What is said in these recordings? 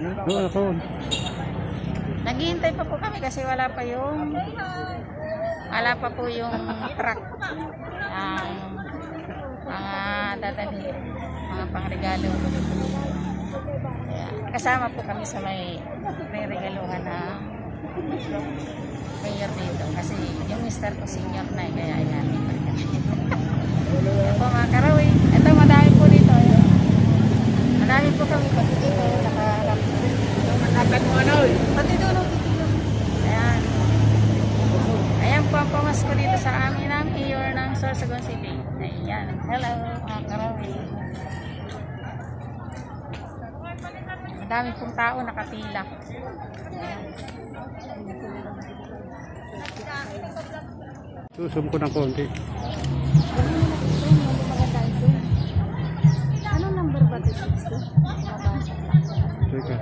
Ano? Oo, ako. Naghihintay pa po kami kasi wala pa po yung truck ang mga dadalhin, mga pangregalo. Kaya, kasama po kami sa may regaluhan na mayor dito kasi yung mister ko senior na kaya namin pa kami. Yan po mga karawi. Ito madami po dito. Ayan. Madami po kami pati dito nakaharap. Pati doon dito. Ayan. Ayan po ang pamasko dito sa amin ng mayor ng Sorsogon City. Ayan. Hello mga karawi. Madami pong tao nakapila. Susum ko ng konti. Ano number ba ito? 60? Teka.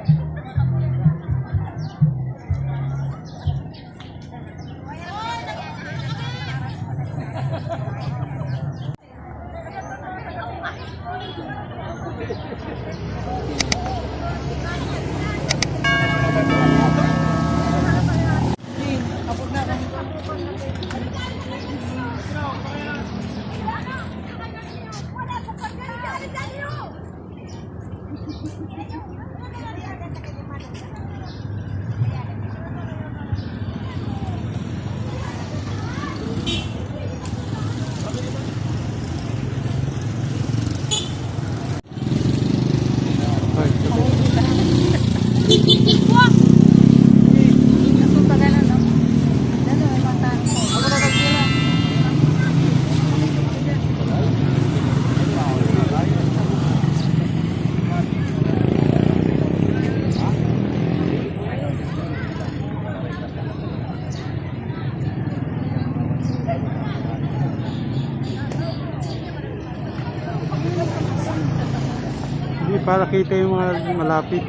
Hindi para kita yung mga malapit.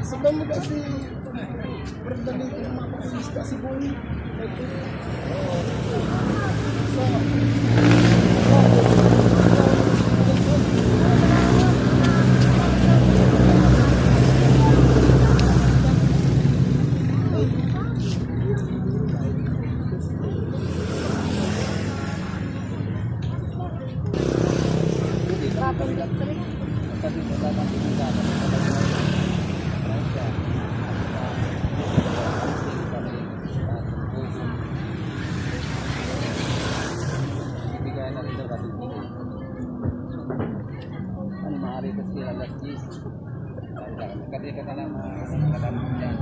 Sabay mo kasi perdali ko ng mga pasilista si Boy. Ano maaari ko sila last year. Kasi ka lang makakalaman dyan.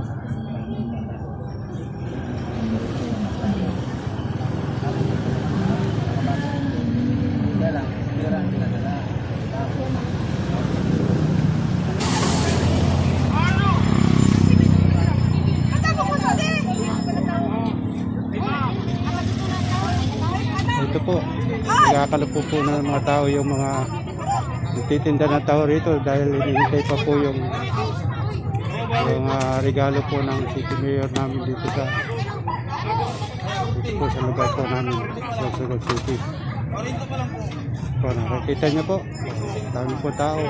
Kaya lang, pira ang pinadala. Ito po, nagkakalupo po ng mga tao yung mga nagtitinda ng tao rito dahil hinihintay pa po yung regalo po ng City Mayor namin dito po sa lugar po namin sa Sorsogon City. Po, nakikita niyo po, dami po tao.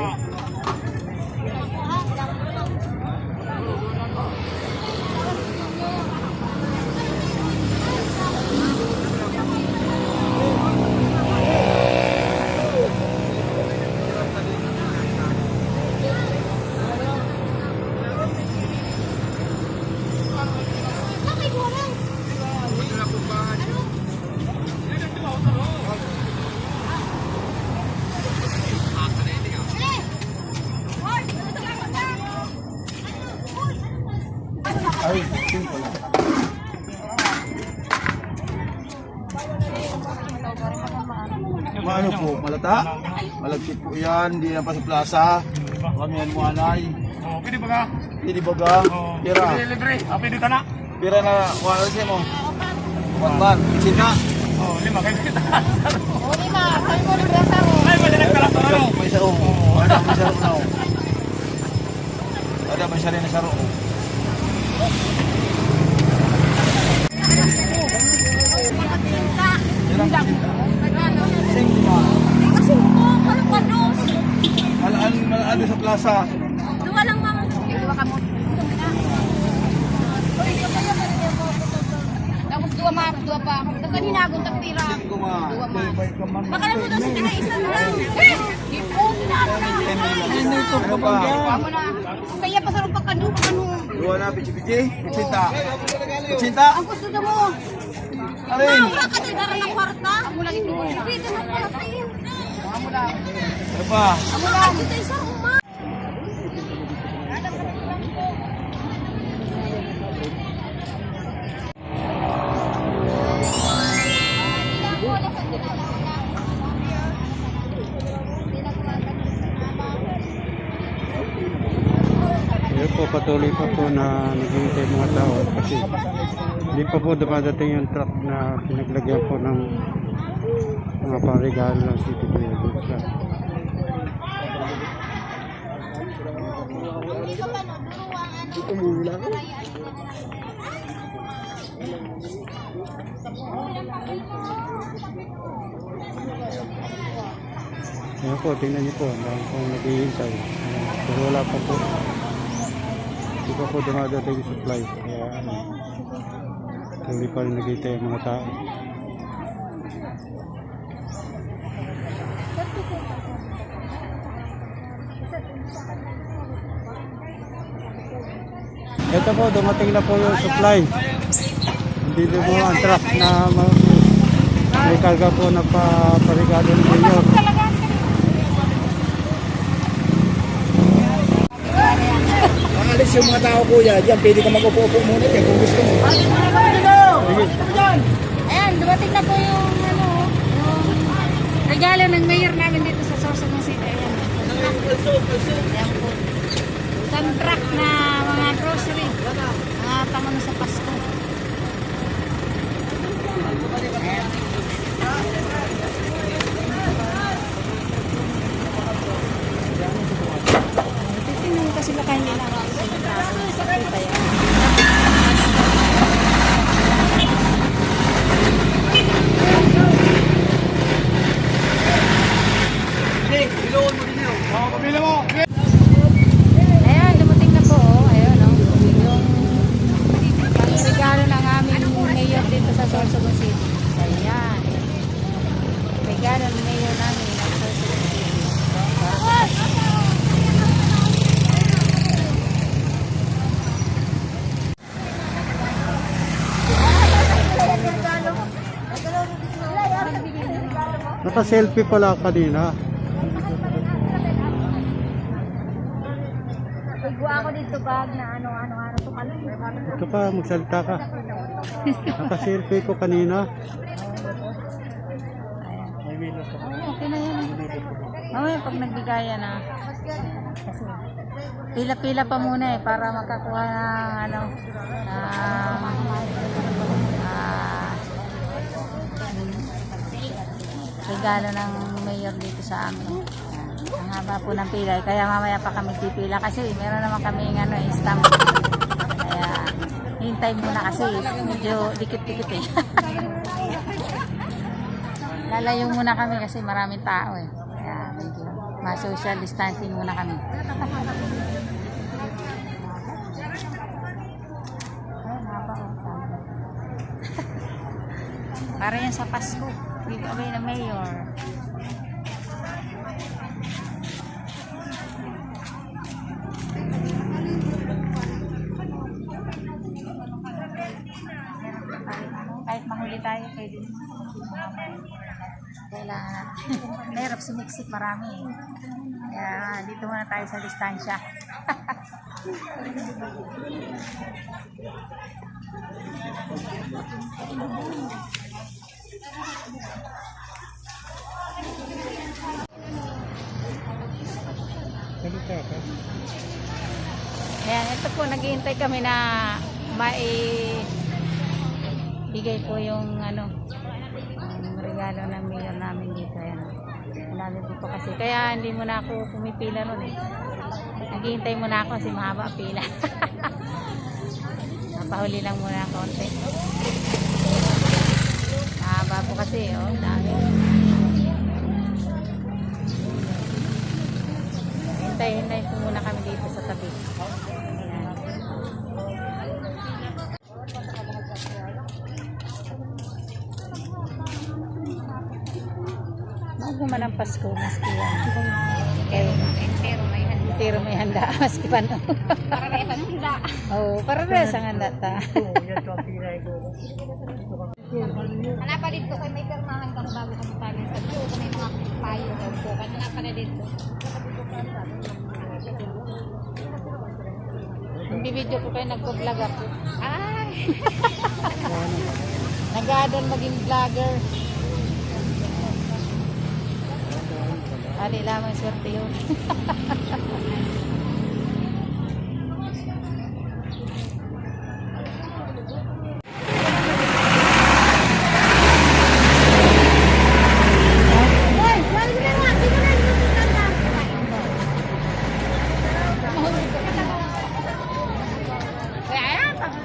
Ay, yun pala. Ano po, malata? Malagkit po yan, hindi na pa sa plaza. Kamihan mo anay. Oh, pwede ba ka? Pili baga. Pira. Pwede libre. Ah, pwede ka na. Pira na kuha kasi mo. Kuwan. Sina. Oh, 5 kayo kita. O, lima. Sabi mo, libre sa mo. Ay, pwede nagtalak ka ano? May saro. Ada may saro na. Ada may saro na saro. Kasi mo, walang panos. Malaan sa plaza. Dua lang, ma'am. Dua ka mo. Tapos dua pa. Tapos hinagon ng pira. Ko ma. Baka lang mo daw sa kina isa lang. Ipon na na. Ano ba? Amo na. Kaya pa sa ron pagkano. Dua na pichi-pichi. Cinta. Cinta. Ang gusto mo. Arin. Wala ka tayo na ng kwarta. Amo lang ito. Pwede na pala tayo. Amo lang. Ano ba? Amo lang. Dito isa uma. Ayun po, patuloy pa po na naghihintay mga tao kasi hindi pa po dumadating yung truck na pinaglagyan po ng mga parigalo ng City Kuya Goods. Ayun po, tingnan niyo po, ang dami pong naghihintay. Pero wala pa po. Hindi pa po dumadating yung supply. Kaya ano, tuloy pa rin naghihintay ang mga tao. Ito po, dumating na po yung supply. Hindi na po ang truck na may karga po na parigado ng mayor. Alis yung mga tao kuya. Diyan pwede ka mag-upo-upo muna. Kaya kung gusto mo. Ayan, dumating na po yung regalo ng mayor namin dito sa Sorsogon City. Ayan. Ayan po. Isang truck na mga grocery. Mga tamang sa Pasko. Ayan. Titingnan mo kasi baka hindi na sa kita yan. Pamili mo. Ayan, dumating na po. Oh. Ayun, oh. Yung regalo ng aming mayor dito sa Sorsogon City. Ayan. Regalo ng mayor namin sa Sorsogon City. Naka-selfie pala kanina. Igwa ako dito bag na ano to kalo. Ito ka, magsalita ka. Naka-selfie ko kanina. Okay na yan. Mamaya pag nagbigaya na. Kasi pila-pila pa muna eh para makakuha ng ano regalo ng mayor dito sa amin. Ang haba po ng pila. Kaya mamaya pa kami pipila kasi meron naman kami stamp. Kaya hintay muna kasi medyo dikit-dikit eh. Lalayo muna kami kasi maraming tao eh. Kaya medyo ma-social distancing muna kami. Ay, haba oh. Para yan sa Pasko. Giveaway na mayor. Kahit mahuli tayo, pwede. Kailangan. Mahirap sumiksik marami. Kaya dito muna tayo sa distansya. Salita ka. Ayan, ito po, naghihintay kami na bigay po yung ano, ang regalo ng mayor namin dito. Ayan. Marami po pa kasi. Kaya hindi mo na ako pumipila ron eh. Naghihintay muna ako kasi mahaba pila. Napahuli lang muna konti. Mahaba po kasi, oh, dami. Hintay po muna kami dito sa tabi. Ayan. Bago man ang Pasko, maski yan. Pero may handa. Maski pa no. Para rin ang handa. Oo, para rin ang handa ta. Hanapalit ko kay may pirmahan kang bago kang tali sa iyo kung may mga payo daw po. Hanapalit ko. Bibidyo ko kayo, nagpo-vlog ako. Ay! Nag-aadon maging vlogger. Ali lamang swerte yun.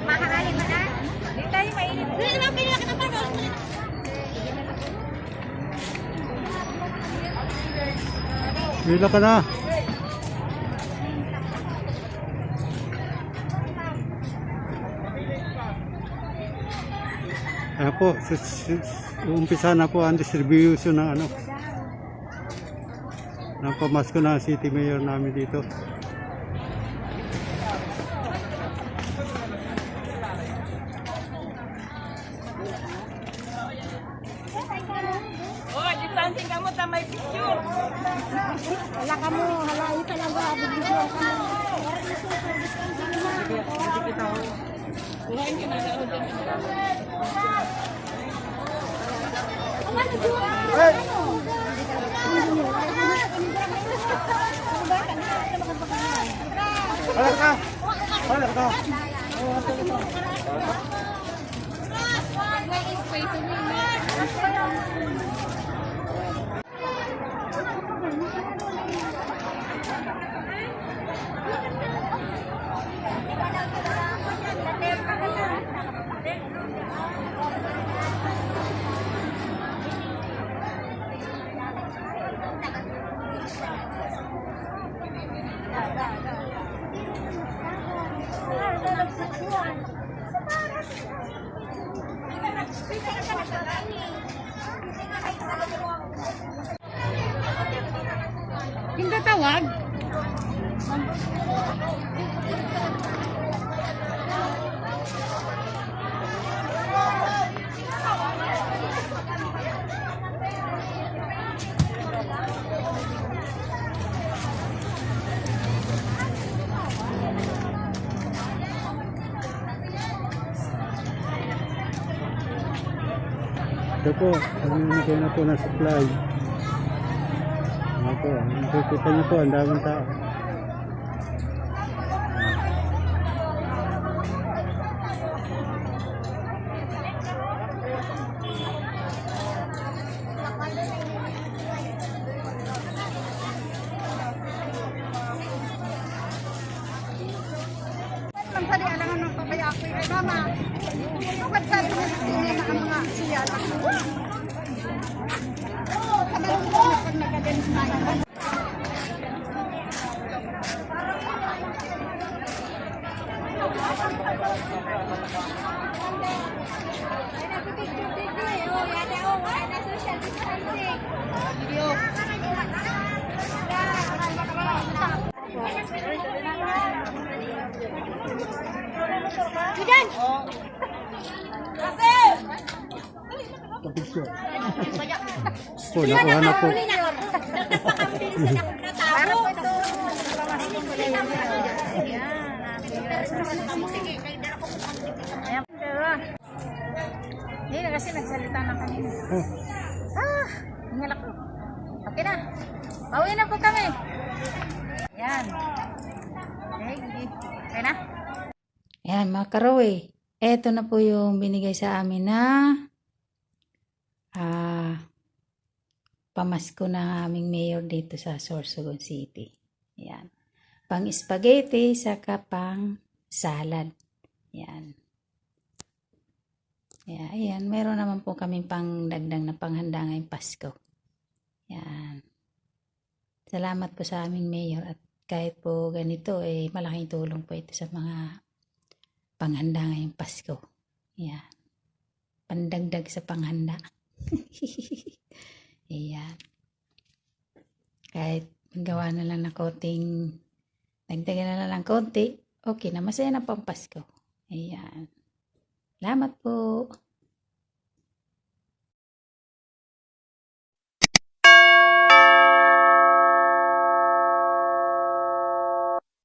Mahangalin mo na? Hindi tayo mainit. Hindi naman pinakita pa no? Bila ka na. Ayan po, umpisa na po ang distribution ng ano, ng pamasko ng city mayor namin dito. Wala ka mo, halayi talaga. Bibigyo ka mo. Alam ka! Alam ka! Hindi tawag. Ito po, namimigay na po ng supply. Ito po, nakikita niyo po, ang daming tao. Lang sa alangan ng papaya ako ay mama. Tungkol sa mga mga siya. Kamarong ko na pag nagagalis na yan. Diyan! Pag-picture. Po, nakuha na po. Para po ito. Ayan, pero hindi na kasi nagsalita na kami. Oh, Hingalak ko. Okay na. Pauwi na po kami. Ayan. Okay na? Ayan mga karoy. Eto na po yung binigay sa amin na pamasko ng aming mayor dito sa Sorsogon City. Ayan. Pang spaghetti saka pang salad. Ayan. Ayan. Meron naman po kaming pang dagdag na panghanda ngayong Pasko. Ayan. Salamat po sa aming mayor at kahit po ganito malaking tulong po ito sa mga panghanda ngayong Pasko. Ayan. Pandagdag sa panghanda. Ayan. Kahit gawa na lang na konting, dagdagan na lang konti, okay na, masaya na pang Pasko. Ayan. Salamat po.